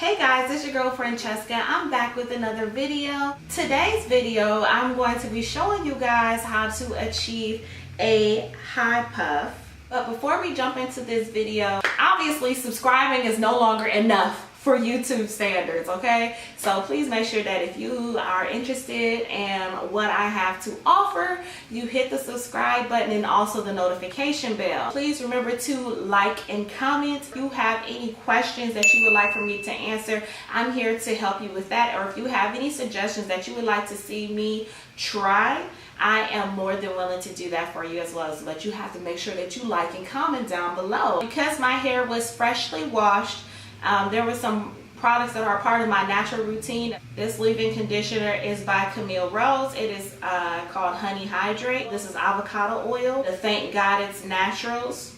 Hey guys, it's your girl Francesca. I'm back with another video. Today's video, I'm going to be showing you guys how to achieve a high puff. But before we jump into this video, obviously subscribing is no longer enough for YouTube standards, okay? So please make sure that if you are interested in what I have to offer, you hit the subscribe button and also the notification bell. Please remember to like and comment. If you have any questions that you would like for me to answer, I'm here to help you with that. Or if you have any suggestions that you would like to see me try, I am more than willing to do that for you as well. But you have to make sure that you like and comment down below. Because my hair was freshly washed, there were some products that are part of my natural routine. This leave-in conditioner is by Camille Rose. It is called Honey Hydrate. This is avocado oil. The Thank God It's Naturals.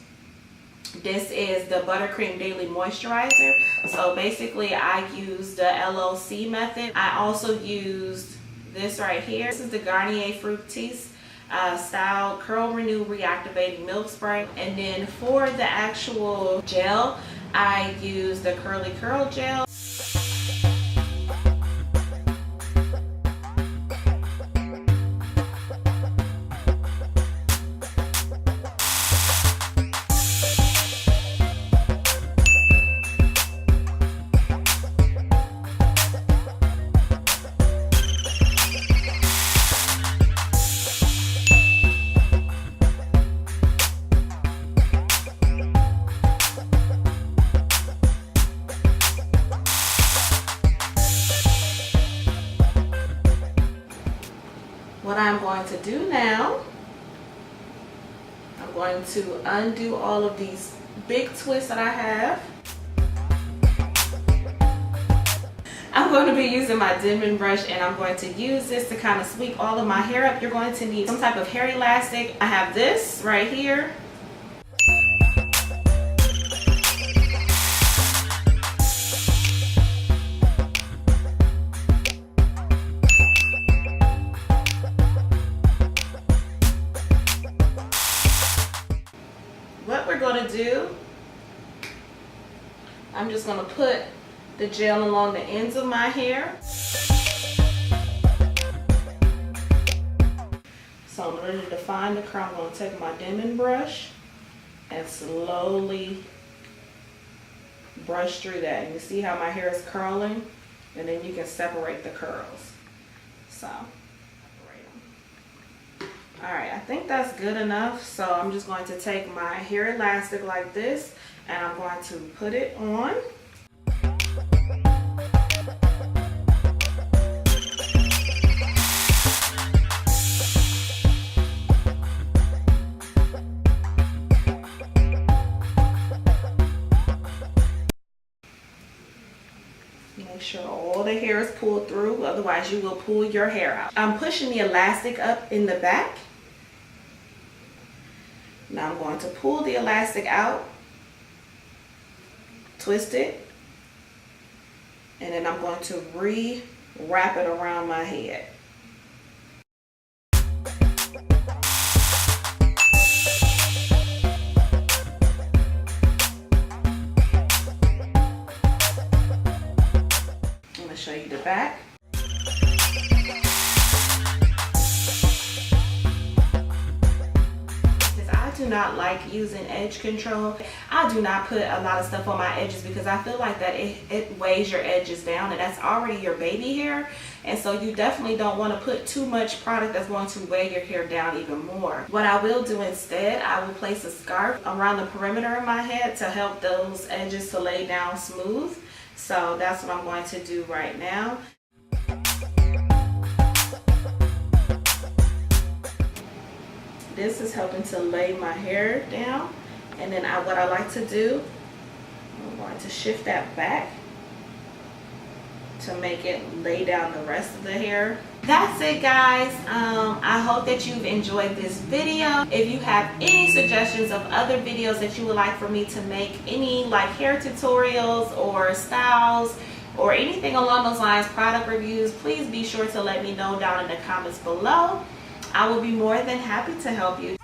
This is the Buttercream Daily Moisturizer. So basically I used the LOC method. I also used this right here. This is the Garnier Fructis style Curl Renew Reactivating Milk Spray. And then for the actual gel, I use the Curly Curl Gel. What I'm going to do now, I'm going to undo all of these big twists that I have. I'm going to be using my Denman brush, and I'm going to use this to kind of sweep all of my hair up. You're going to need some type of hair elastic. I have this right here. What we're going to do, I'm just going to put the gel along the ends of my hair. So in order to define the curl, I'm going to take my Denman brush and slowly brush through that. And you see how my hair is curling? And then you can separate the curls. So, alright, I think that's good enough. So I'm just going to take my hair elastic like this, and I'm going to put it on. Make sure all the hair is pulled through, otherwise you will pull your hair out. I'm pushing the elastic up in the back. Now I'm going to pull the elastic out, twist it, and then I'm going to re-wrap it around my head. I'm going to show you the back. I do not like using edge control. I do not put a lot of stuff on my edges because I feel like that it weighs your edges down, and that's already your baby hair, and so you definitely don't want to put too much product that's going to weigh your hair down even more. What I will do instead, I will place a scarf around the perimeter of my head to help those edges to lay down smooth. So that's what I'm going to do right now. This is helping to lay my hair down, and then what I like to do, I'm going to shift that back to make it lay down the rest of the hair. That's it, guys. I hope that you've enjoyed this video. If you have any suggestions of other videos that you would like for me to make, any like hair tutorials or styles or anything along those lines, product reviews, please be sure to let me know down in the comments below. I will be more than happy to help you.